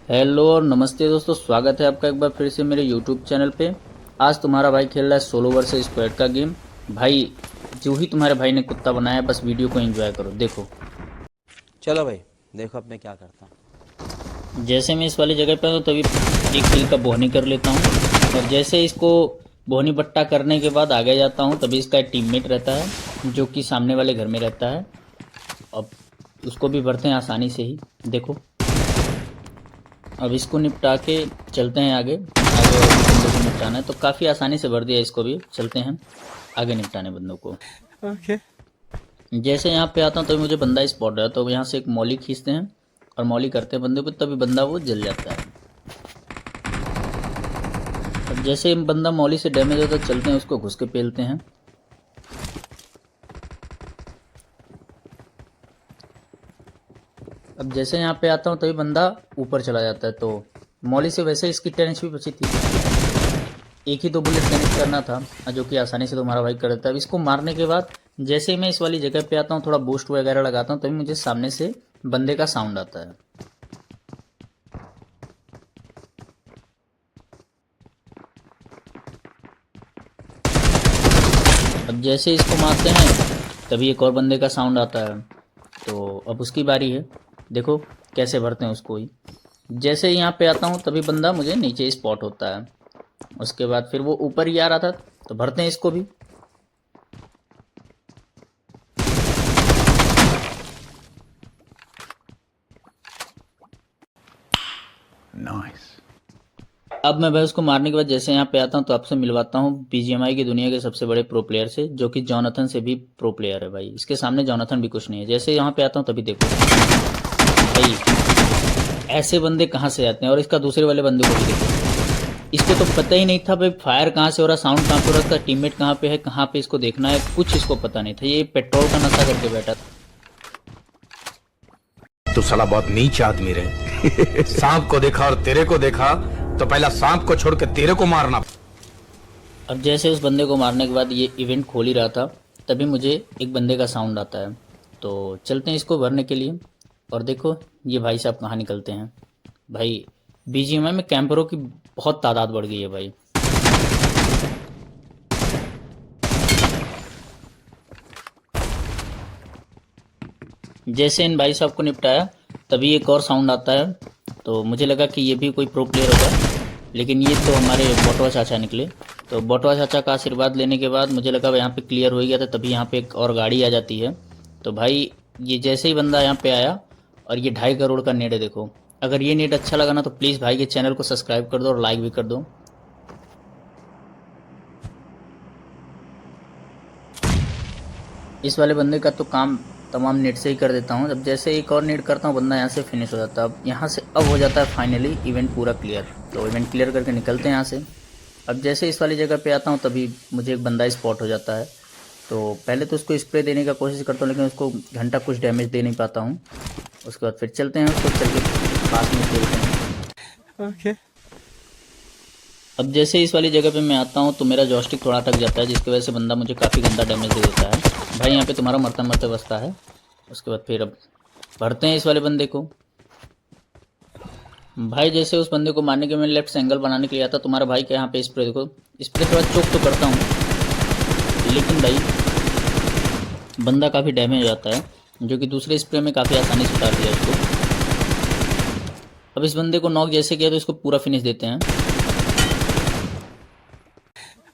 Hello और नमस्ते दोस्तों, स्वागत है आपका एक बार फिर से मेरे यूट्यूब चैनल पे। आज तुम्हारा भाई खेल रहा है सोलो वर्सेस स्क्वाड का गेम। भाई जो ही तुम्हारे भाई ने कुत्ता बनाया, बस वीडियो को एंजॉय करो। देखो चलो भाई, देखो अब मैं क्या करता हूँ। जैसे मैं इस वाली जगह पे हूँ तभी एक किल का बोहनी कर लेता हूँ, और जैसे इसको बोहनी बट्टा करने के बाद आगे जाता हूँ तभी इसका एक टीममेट रहता है जो कि सामने वाले घर में रहता है। अब उसको भी भरते हैं आसानी से ही। देखो अब इसको निपटा के चलते हैं आगे आगे और भी बंदों को निपटाना है, तो काफ़ी आसानी से भर दिया इसको भी। चलते हैं आगे निपटाने बंदों को। ओके। जैसे यहाँ पे आता हूँ तभी मुझे बंदा स्पॉट रहा है, तो यहाँ से एक मौली खींचते हैं और मौली करते हैं बंदे पे, तभी बंदा वो जल जाता है। अब जैसे बंदा मौली से डैमेज होता है, चलते हैं उसको घुस के पेलते हैं। अब जैसे यहाँ पे आता हूँ तभी बंदा ऊपर चला जाता है, तो मौली से वैसे इसकी 10 HP बची थी। एक ही 2 बुलेट फिनिश करना था, जो कि आसानी से तुम्हारा भाई कर देता है। अब इसको मारने के बाद जैसे ही मैं इस वाली जगह पे आता हूँ, थोड़ा बूस्ट वगैरह लगाता हूँ, तभी मुझे सामने से बंदे का साउंड आता है। अब जैसे इसको मारते हैं तभी एक और बंदे का साउंड आता है, तो अब उसकी बारी है। देखो कैसे भरते हैं उसको ही। जैसे यहाँ पे आता हूँ तभी बंदा मुझे नीचे स्पॉट होता है। उसके बाद फिर वो ऊपर ही आ रहा था, तो भरते हैं इसको भी। Nice. अब मैं भाई उसको मारने के बाद जैसे यहाँ पे आता हूँ तो आपसे मिलवाता हूँ बीजीएमआई की दुनिया के सबसे बड़े प्रो प्लेयर से, जो कि जॉनथन से भी प्रो प्लेयर है। भाई इसके सामने जॉनथन भी कुछ नहीं है। जैसे यहाँ पे आता हूँ तभी देखो भाई ऐसे बंदे कहाँ से आते हैं, और इसका दूसरे वाले बंदे को भी देखो। इसको तो पता ही नहीं था भाई फायर कहाँ से हो रहा, साउंड कहाँ पे हो रहा, इसका टीममेट कहाँ पे है, कहाँ पे इसको देखना है, कुछ इसको पता नहीं था। ये पेट्रोल का नशा करके बैठा था। तू साला बहुत नीच आदमी रे। सांप को देखा और तेरे को देखा तो पहला सांप को छोड़ के तेरे को मारना। अब जैसे उस बंदे को मारने के बाद ये इवेंट खोल ही रहा था, तभी मुझे एक बंदे का साउंड आता है, तो चलते हैं इसको भरने के लिए। और देखो ये भाई साहब कहाँ निकलते हैं। भाई बीजीएमआई में कैंपरों की बहुत तादाद बढ़ गई है भाई। जैसे इन भाई साहब को निपटाया तभी एक और साउंड आता है, तो मुझे लगा कि ये भी कोई प्रो प्लेयर होगा, लेकिन ये तो हमारे बोटवा चाचा निकले। तो बोटवा चाचा का आशीर्वाद लेने के बाद मुझे लगा यहाँ पे क्लियर हो गया था, तभी यहाँ पे एक और गाड़ी आ जाती है। तो भाई ये जैसे ही बंदा यहाँ पे आया, और ये 2.5 करोड़ का नेट है। देखो अगर ये नेट अच्छा लगा ना तो प्लीज़ भाई के चैनल को सब्सक्राइब कर दो और लाइक भी कर दो। इस वाले बंदे का तो काम तमाम नेट से ही कर देता हूँ। जब जैसे एक और नेट करता हूँ बंदा यहाँ से फिनिश हो जाता है। अब यहाँ से अब हो जाता है फाइनली इवेंट पूरा क्लियर। तो इवेंट क्लियर करके निकलते हैं यहाँ से। अब जैसे इस वाली जगह पे आता हूँ तभी मुझे एक बंदा स्पॉट हो जाता है। तो पहले तो उसको स्प्रे देने का कोशिश करता हूँ, लेकिन उसको घंटा कुछ डैमेज दे नहीं पाता हूँ। उसके बाद फिर चलते हैं, उसको चल के पास में खेलते हैं। ओके। अब जैसे इस वाली जगह पे मैं आता हूँ तो मेरा जॉयस्टिक थोड़ा अटक जाता है, जिसकी वजह से बंदा मुझे काफ़ी गंदा डैमेज दे देता है। भाई यहाँ पे तुम्हारा मरता मरते बसता है। उसके बाद फिर अब भरते हैं इस वाले बंदे को। भाई जैसे उस बंदे को मारने के मैं लेफ्ट से एंगल बनाने के लिए आता, तुम्हारा भाई के यहाँ पे स्प्रे देखो। स्प्रे के बाद चोक तो करता हूँ, लेकिन भाई बंदा काफ़ी डैमेज हो जाता है, जो कि दूसरे स्प्रे में काफ़ी आसानी से उतार दिया इसको। अब इस बंदे को नॉक जैसे किया तो इसको पूरा फिनिश देते हैं।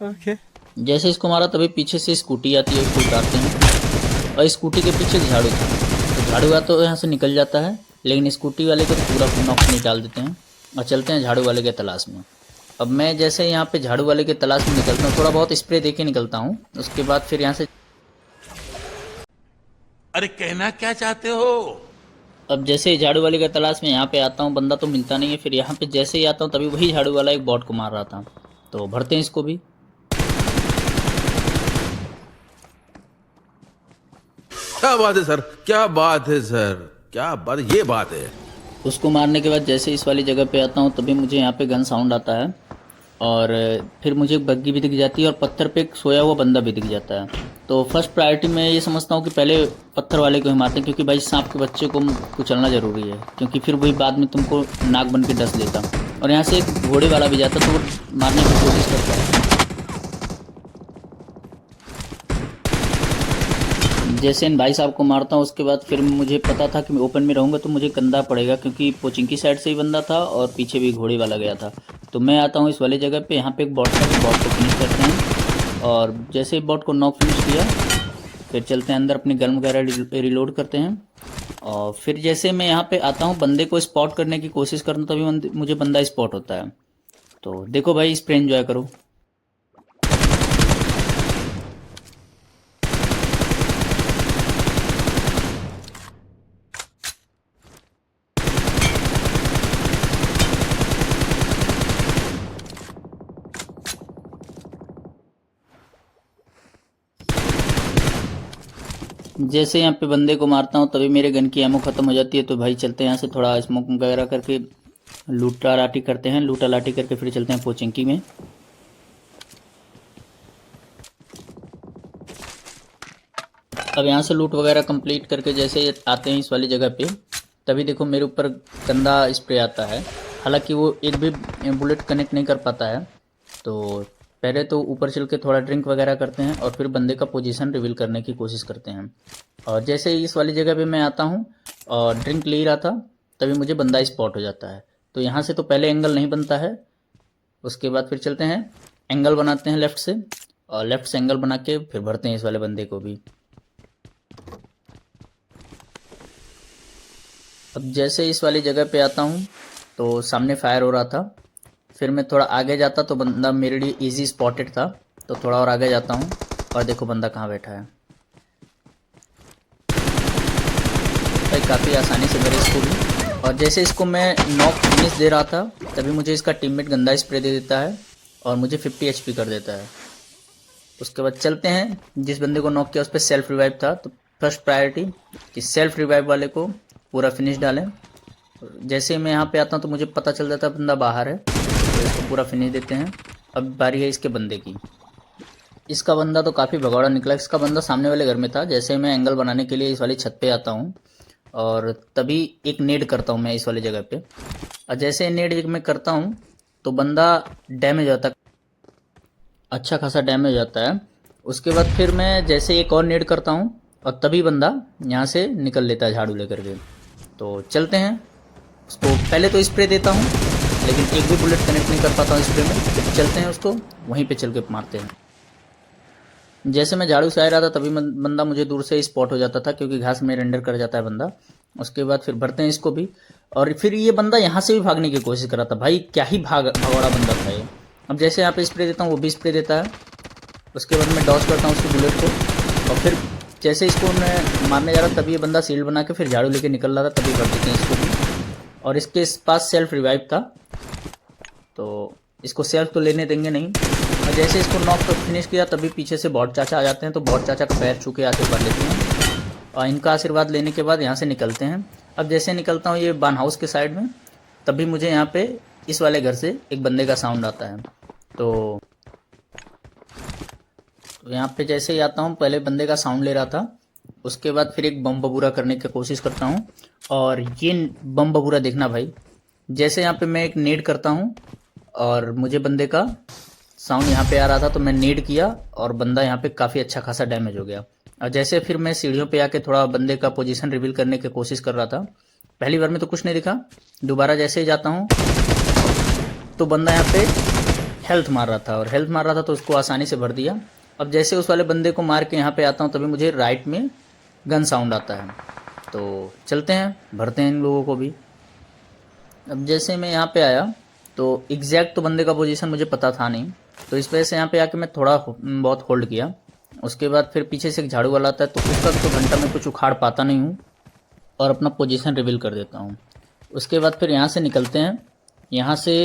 ओके। जैसे इसको मारा तभी पीछे से स्कूटी आती है, उसको उतारते हैं। और स्कूटी के पीछे झाड़ू था, तो झाड़ू का तो यहाँ से निकल जाता है, लेकिन स्कूटी वाले को तो पूरा नॉक निकाल देते हैं। और चलते हैं झाड़ू वाले के तलाश में। अब मैं जैसे यहाँ पे झाड़ू वाले के तलाश में निकलता हूँ, थोड़ा बहुत स्प्रे दे के निकलता हूँ। उसके बाद फिर यहाँ से अरे कहना क्या चाहते हो? अब जैसे ही झाड़ू वाले के तलाश में यहाँ पे आता हूँ, बंदा तो मिलता नहीं है। फिर यहाँ पे जैसे ही आता हूँ तभी वही झाड़ू वाला एक बॉट को मार रहा था, तो भरते हैं इसको भी। क्या बात है सर, क्या बात है सर, क्या बात, ये बात है। उसको मारने के बाद जैसे इस वाली जगह पे आता हूँ तभी मुझे यहाँ पे गन साउंड आता है, और फिर मुझे एक बग्गी भी दिख जाती है, और पत्थर पे एक सोया हुआ बंदा भी दिख जाता है। तो फर्स्ट प्रायोरिटी मैं ये समझता हूँ कि पहले पत्थर वाले को ही मारते हैं, क्योंकि भाई सांप के बच्चे को कुचलना ज़रूरी है, क्योंकि फिर वही बाद में तुमको नाक बन के डस लेता। और यहाँ से एक घोड़े वाला भी जाता तो वो मारने की कोशिश करता है। जैसे इन भाई साहब को मारता हूँ उसके बाद फिर मुझे पता था कि मैं ओपन में रहूँगा तो मुझे गंदा पड़ेगा, क्योंकि पोचिंग की साइड से ही बंदा था और पीछे भी घोड़े वाला गया था। तो मैं आता हूँ इस वाली जगह पे, यहाँ पे एक बॉट था, बॉट को फिनिश करते हैं। और जैसे ही बॉट को नॉक फिनिश किया फिर चलते हैं अंदर, अपनी गन वगैरह रिलोड करते हैं। और फिर जैसे मैं यहाँ पे आता हूँ बंदे को स्पॉट करने की कोशिश करता हूँ, तभी मुझे बंदा स्पॉट होता है। तो देखो भाई, स्प्रे एंजॉय करो। जैसे यहाँ पे बंदे को मारता हूँ तभी मेरे गन की एमो ख़त्म हो जाती है। तो भाई चलते हैं यहाँ से, थोड़ा स्मोक वगैरह करके लूटा लाटी करते हैं, लूटा लाटी करके फिर चलते हैं पोचिंकी में। अब यहाँ से लूट वगैरह कंप्लीट करके जैसे आते हैं इस वाली जगह पे, तभी देखो मेरे ऊपर गंदा स्प्रे आता है। हालांकि वो एक भी बुलेट कनेक्ट नहीं कर पाता है। तो पहले तो ऊपर चल के थोड़ा ड्रिंक वगैरह करते हैं और फिर बंदे का पोजीशन रिवील करने की कोशिश करते हैं। और जैसे ही इस वाली जगह पे मैं आता हूँ और ड्रिंक ले ही रहा था, तभी मुझे बंदा स्पॉट हो जाता है। तो यहाँ से तो पहले एंगल नहीं बनता है, उसके बाद फिर चलते हैं एंगल बनाते हैं लेफ़्ट से, और लेफ़्ट से एंगल बना के फिर भरते हैं इस वाले बंदे को भी। अब जैसे इस वाली जगह पे आता हूँ तो सामने फायर हो रहा था। फिर मैं थोड़ा आगे जाता तो बंदा मेरे लिए इजी स्पॉटेड था, तो थोड़ा और आगे जाता हूँ और देखो बंदा कहाँ बैठा है। भाई काफ़ी आसानी से मेरे इसको भी। और जैसे इसको मैं नॉक फिनिश दे रहा था तभी मुझे इसका टीममेट गंदा स्प्रे दे देता है और मुझे 50 HP कर देता है। उसके बाद चलते हैं, जिस बंदे को नॉक किया उस पर सेल्फ रिवाइव था, तो फर्स्ट प्रायोरिटी कि सेल्फ रिवाइव वाले को पूरा फिनिश डालें। जैसे ही मैं यहाँ पे आता हूँ तो मुझे पता चल जाता है बंदा बाहर है, तो इसको पूरा फिनिश देते हैं। अब बारी है इसके बंदे की। इसका बंदा तो काफ़ी भगौड़ा निकला। इसका बंदा सामने वाले घर में था। जैसे मैं एंगल बनाने के लिए इस वाली छत पे आता हूँ और तभी एक नेड करता हूँ मैं इस वाली जगह पे, और जैसे नेड मैं करता हूँ तो बंदा डैमेज होता है, अच्छा खासा डैमेज हो जाता है। उसके बाद फिर मैं जैसे एक और नेड करता हूँ और तभी बंदा यहाँ से निकल लेता है झाड़ू लेकर के। तो चलते हैं, उसको पहले तो स्प्रे देता हूँ लेकिन एक भी बुलेट कनेक्ट नहीं कर पाता हूँ स्प्रे में। फिर चलते हैं उसको वहीं पे चल के मारते हैं। जैसे मैं झाड़ू से आ रहा था तभी बंदा मुझे दूर से स्पॉट हो जाता था, क्योंकि घास में रेंडर कर जाता है बंदा। उसके बाद फिर भरते हैं इसको भी, और फिर ये बंदा यहाँ से भी भागने की कोशिश कर रहा था। भाई क्या ही भगौड़ा बंदा था ये। अब जैसे यहाँ पे स्प्रे देता हूँ वो भी स्प्रे देता है। उसके बाद मैं डॉज करता हूँ उसकी बुलेट को, और फिर जैसे इसको मैं मारने जा रहा तभी ये बंदा शील्ड बना के फिर झाड़ू लेके निकल रहा था, तभी कर देते हैं इसको भी। और इसके पास सेल्फ रिवाइव था तो इसको सेल्फ तो लेने देंगे नहीं। और जैसे इसको नॉक पर फिनिश किया तभी पीछे से बॉट चाचा आ जाते हैं, तो बॉट चाचा का पैर छू के आशीर्वाद लेते हैं, और इनका आशीर्वाद लेने के बाद यहाँ से निकलते हैं। अब जैसे निकलता हूँ ये बान हाउस के साइड में, तभी मुझे यहाँ पे इस वाले घर से एक बंदे का साउंड आता है। तो यहाँ पे जैसे ही आता हूँ पहले बंदे का साउंड ले रहा था, उसके बाद फिर एक बम बबूरा करने की कोशिश करता हूँ। और ये बम बबूरा देखना भाई, जैसे यहाँ पे मैं एक नेड करता हूँ और मुझे बंदे का साउंड यहाँ पे आ रहा था, तो मैं नेड किया और बंदा यहाँ पे काफ़ी अच्छा खासा डैमेज हो गया। और जैसे फिर मैं सीढ़ियों पे आके थोड़ा बंदे का पोजीशन रिवील करने की कोशिश कर रहा था। पहली बार में तो कुछ नहीं दिखा, दोबारा जैसे ही जाता हूँ तो बंदा यहाँ पे हेल्थ मार रहा था, और हेल्थ मार रहा था तो उसको आसानी से भर दिया। अब जैसे उस वाले बंदे को मार के यहाँ पे आता हूँ तभी मुझे राइट में गन साउंड आता है। तो चलते हैं, भरते हैं इन लोगों को भी। अब जैसे मैं यहाँ पे आया तो एग्जैक्ट तो बंदे का पोजीशन मुझे पता था नहीं, तो इस वजह से यहाँ पे आके मैं थोड़ा बहुत होल्ड किया। उसके बाद फिर पीछे से एक झाड़ू वाला आता है, तो उसका तो घंटा में कुछ उखाड़ पाता नहीं हूँ और अपना पोजीशन रिवील कर देता हूँ। उसके बाद फिर यहाँ से निकलते हैं, यहाँ से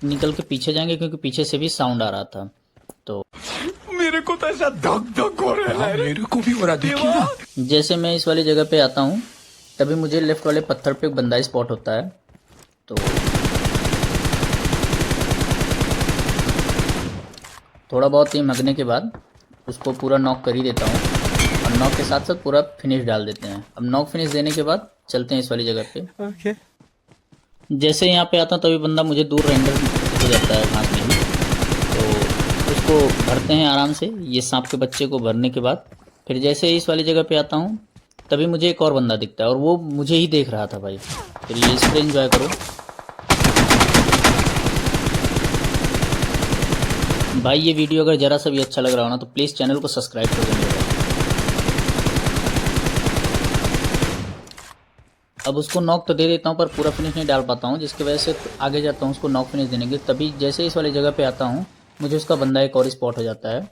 निकल के पीछे जाएंगे क्योंकि पीछे से भी साउंड आ रहा था। तो मेरे को तो ऐसा धक धक हो रहा है, मेरे को भी हो रहा, देखिए ना। जैसे मैं इस वाली जगह पे आता हूँ तभी मुझे लेफ्ट वाले पत्थर पे एक बंदा स्पॉट होता है। तो थोड़ा बहुत टीम हगने के बाद उसको पूरा नॉक कर ही देता हूँ, और नॉक के साथ साथ पूरा फिनिश डाल देते हैं। अब नॉक फिनिश देने के बाद चलते हैं इस वाली जगह पे। जैसे यहाँ पे आता हूँ तभी बंदा मुझे दूर रेंडर हो जाता है घास में ही, तो उसको भरते हैं आराम से, ये सांप के बच्चे को भरने के बाद फिर जैसे ही इस वाली जगह पे आता हूँ तभी मुझे एक और बंदा दिखता है, और वो मुझे ही देख रहा था भाई। फिर ये स्प्रे एंजॉय करो भाई। ये वीडियो अगर जरा सा भी अच्छा लग रहा हो ना तो प्लीज़ चैनल को सब्सक्राइब कर देंगे। अब उसको नॉक तो दे देता हूँ पर पूरा फिनिश नहीं डाल पाता हूँ, जिसकी वजह से आगे जाता हूँ उसको नॉक फिनिश देने के। तभी जैसे इस वाली जगह पे आता हूँ मुझे उसका बंदा एक और स्पॉट हो जाता है,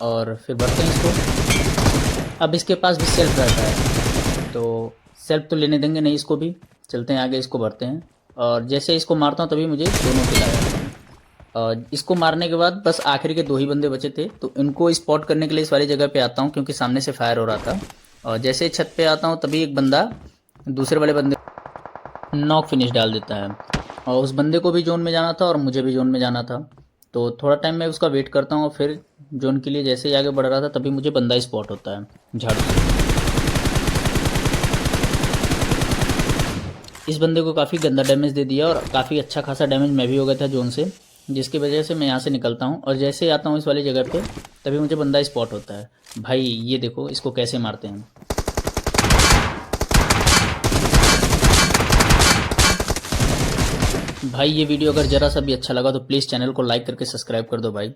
और फिर भरते हैं इसको। अब इसके पास भी सेल्फ रहता है, तो सेल्फ तो लेने देंगे नहीं इसको भी। चलते हैं आगे, इसको भरते हैं, और जैसे इसको मारता हूँ तभी मुझे दोनों किल आया। और इसको मारने के बाद बस आखिरी के 2 ही बंदे बचे थे, तो इनको स्पॉट करने के लिए इस वाली जगह पे आता हूँ क्योंकि सामने से फायर हो रहा था। और जैसे छत पे आता हूँ तभी एक बंदा दूसरे वाले बंदे नॉक फिनिश डाल देता है, और उस बंदे को भी जोन में जाना था और मुझे भी जोन में जाना था। तो थोड़ा टाइम मैं उसका वेट करता हूँ, और फिर जोन के लिए जैसे ही आगे बढ़ रहा था तभी मुझे बंदा स्पॉट होता है झाड़ू से। इस बंदे को काफ़ी गंदा डैमेज दे दिया, और काफ़ी अच्छा खासा डैमेज मैं भी हो गया था जोन से, जिसकी वजह से मैं यहाँ से निकलता हूँ। और जैसे आता हूँ इस वाली जगह पे तभी मुझे बंदा स्पॉट होता है। भाई ये देखो इसको कैसे मारते हैं। भाई ये वीडियो अगर जरा सा भी अच्छा लगा तो प्लीज़ चैनल को लाइक करके सब्सक्राइब कर दो भाई।